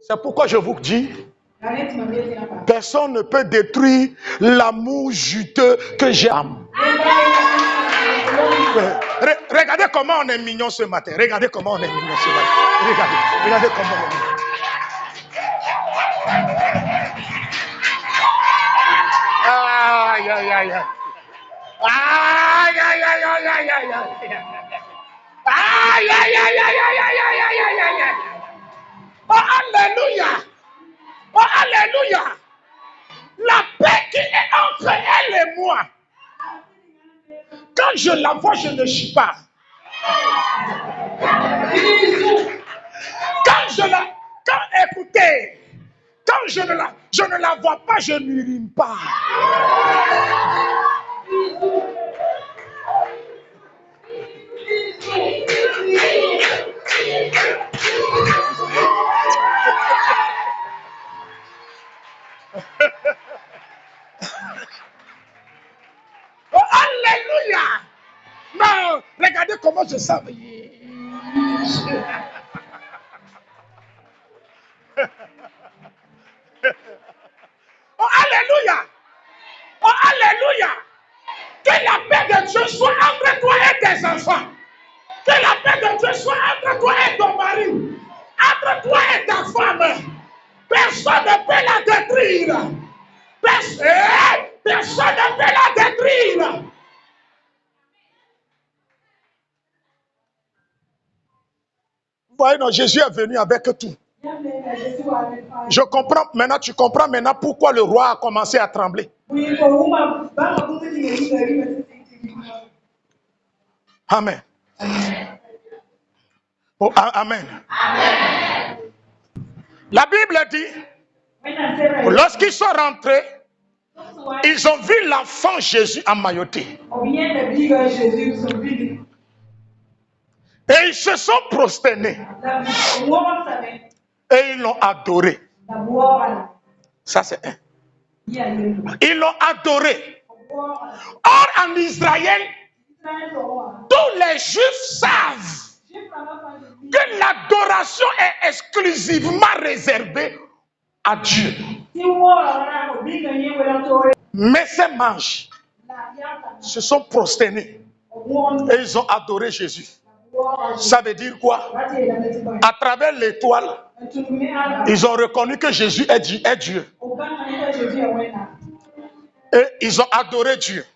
C'est pourquoi je vous dis, personne ne peut détruire l'amour juteux que j'ai. Regardez comment on est mignon ce matin. Regardez comment on est mignon ce matin. Regardez comment on est mignon. Aïe, aïe, aïe, aïe. Aïe, aïe, aïe, aïe, aïe, aïe, aïe. Aïe, aïe, aïe, aïe, aïe, aïe, aïe, aïe, aïe, aïe. Oh, alléluia. Oh, alléluia. La paix qui est entre elle et moi. Quand je la vois, je ne chie pas. Quand je ne la vois pas, je n'urine pas. Oh, alléluia! Non, regardez comment je sens. Oh, alléluia! Oh, alléluia! Que la paix de Dieu soit entre toi et tes enfants. Que la paix de Dieu soit entre toi et ton mari. Entre toi et ta femme. Personne ne peut la détruire. Personne ne peut la détruire. Vous voyez, non, Jésus est venu avec tout. Je comprends maintenant, tu comprends maintenant pourquoi le roi a commencé à trembler. Amen. Oh, amen. La Bible dit, lorsqu'ils sont rentrés, ils ont vu l'enfant Jésus emmailloté. Et ils se sont prosternés. Et ils l'ont adoré. Ça, c'est un. Ils l'ont adoré. Or, en Israël, tous les Juifs savent que l'adoration est exclusivement réservée à Dieu. Mais ces mages se sont prosternés et ils ont adoré Jésus. Ça veut dire quoi? À travers l'étoile, ils ont reconnu que Jésus est Dieu. Et ils ont adoré Dieu.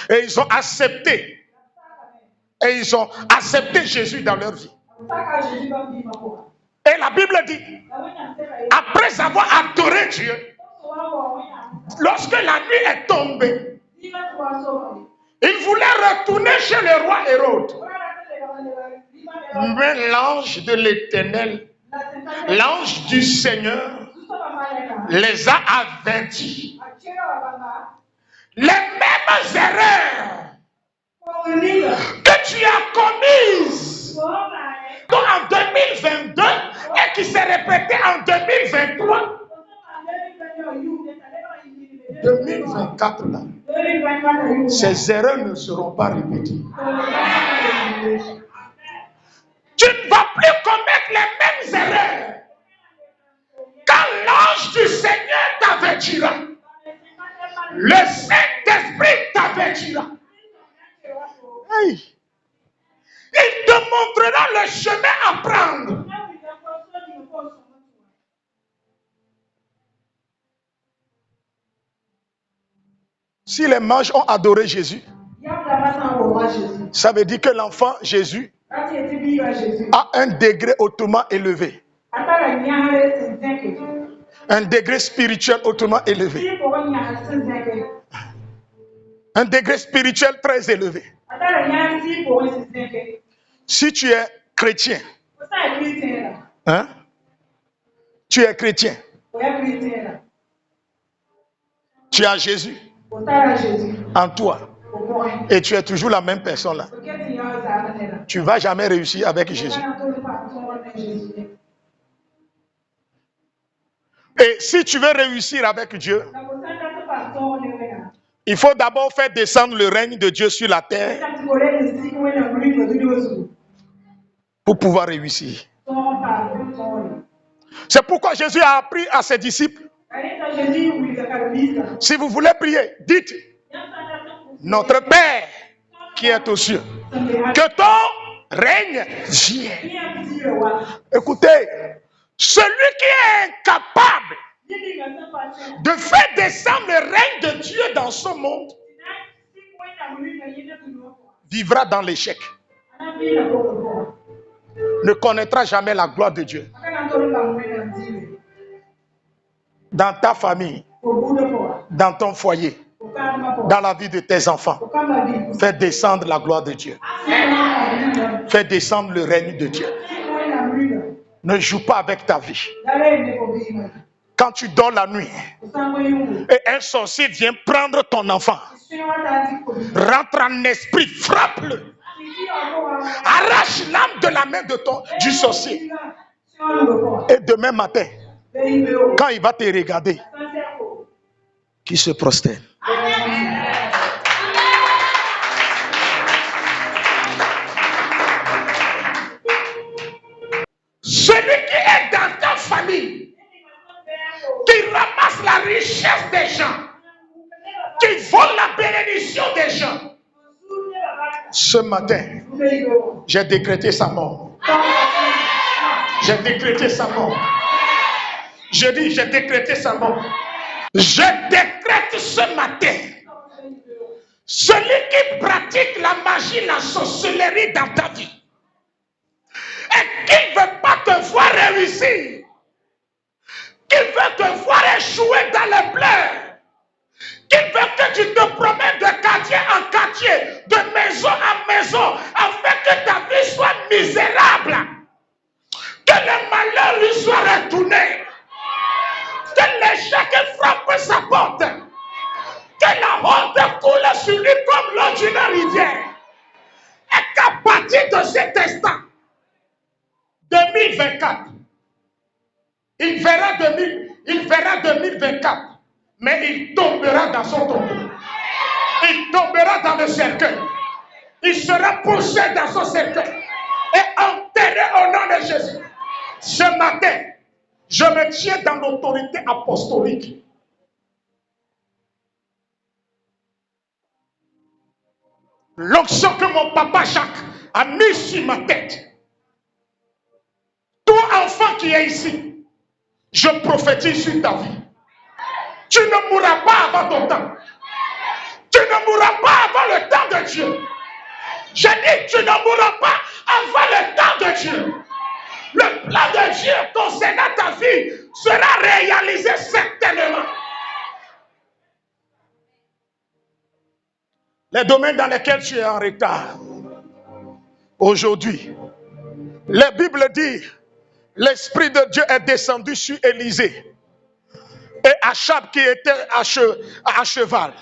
Et ils ont accepté. Et ils ont accepté Jésus dans leur vie. Et la Bible dit, après avoir adoré Dieu, lorsque la nuit est tombée, ils voulaient retourner chez le roi Hérode. Mais l'ange de l'Éternel, l'ange du Seigneur, les a avertis. Les mêmes erreurs que tu as commises en 2022 et qui s'est répétée en 2023, 2024 là, ces erreurs ne seront pas répétées. Tu ne vas plus commettre les mêmes erreurs. Quand l'ange du Seigneur t'avertira, le Saint-Esprit t'avertira. Hey. Il te montrera le chemin à prendre. Si les mages ont adoré Jésus, ça veut dire que l'enfant Jésus a un degré hautement élevé. Un degré spirituel hautement élevé. Un degré spirituel très élevé. Si tu es chrétien, hein? Tu es chrétien. Tu as Jésus en toi. Et tu es toujours la même personne là. Tu ne vas jamais réussir avec Jésus. Et si tu veux réussir avec Dieu, il faut d'abord faire descendre le règne de Dieu sur la terre pour pouvoir réussir. C'est pourquoi Jésus a appris à ses disciples, si vous voulez prier, dites, notre Père qui est aux cieux, que ton règne vienne. Écoutez, celui qui est incapable de faire descendre le règne de Dieu dans ce monde vivra dans l'échec. Ne connaîtra jamais la gloire de Dieu. Dans ta famille, dans ton foyer, dans la vie de tes enfants, fais descendre la gloire de Dieu. Fais descendre le règne de Dieu. Ne joue pas avec ta vie. Quand tu dors la nuit et un sorcier vient prendre ton enfant, rentre en esprit, frappe-le. Arrache l'âme de la main du sorcier. Et demain matin, quand il va te regarder, qu'il se prosterne. Celui qui est dans ta famille, qui ramasse la richesse des gens, qui vole la bénédiction des gens, ce matin, j'ai décrété sa mort. J'ai décrété sa mort. Je dis, j'ai décrété sa mort. Je décrète ce matin, celui qui pratique la magie, la sorcellerie dans ta vie, et qui ne veut pas te voir réussir, qui veut te voir échouer dans les pleurs, qui veut que tu te promènes de quartier en quartier, de maison en maison, afin que ta vie soit misérable, que le malheur lui soit retourné, que l'échec frappe sa porte, que la honte coule sur lui comme l'eau d'une rivière, et qu'à partir de cet instant, 2024, il verra 2024, mais il tombera dans son tombeau. Il tombera dans le cercueil. Il sera poussé dans son cercueil et enterré au nom de Jésus. Ce matin, je me tiens dans l'autorité apostolique. L'onction que mon papa Jacques a mis sur ma tête. Toi, enfant qui es ici, je prophétise sur ta vie. Tu ne mourras pas avant ton temps. Tu ne mourras pas avant le temps de Dieu. Je dis, tu ne mourras pas avant le temps de Dieu. Le plan de Dieu concernant ta vie sera réalisé certainement. Les domaines dans lesquels tu es en retard, aujourd'hui, la Bible dit, l'Esprit de Dieu est descendu sur Élisée et Achab qui était à cheval.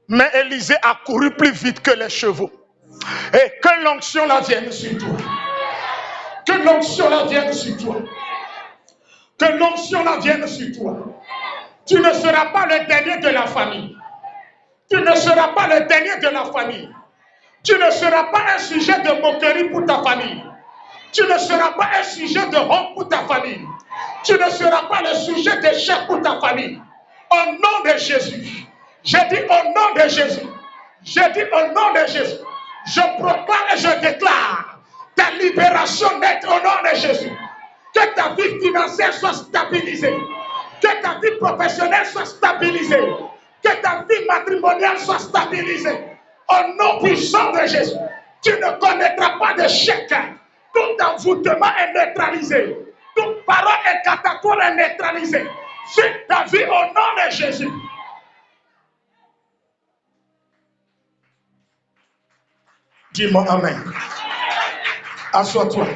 Mais Élisée a couru plus vite que les chevaux. Et que l'onction la vienne sur toi. Que l'onction la vienne sur toi. Que l'onction la vienne sur toi. Tu ne seras pas le dernier de la famille. Tu ne seras pas le dernier de la famille. Tu ne seras pas un sujet de moquerie pour ta famille. Tu ne seras pas un sujet de honte pour ta famille. Tu ne seras pas le sujet d'échec pour ta famille. Au nom de Jésus. J'ai dit au nom de Jésus. J'ai dit au nom de Jésus. Je proclame et je déclare ta libération nette au nom de Jésus. Que ta vie financière soit stabilisée. Que ta vie professionnelle soit stabilisée. Que ta vie matrimoniale soit stabilisée. Au nom puissant de Jésus. Tu ne connaîtras pas d'échec. Tout envoûtement est neutralisé. Toute parole incantatoire est neutralisée. Sur ta vie au nom de Jésus. Dis-moi Amen. Assois-toi.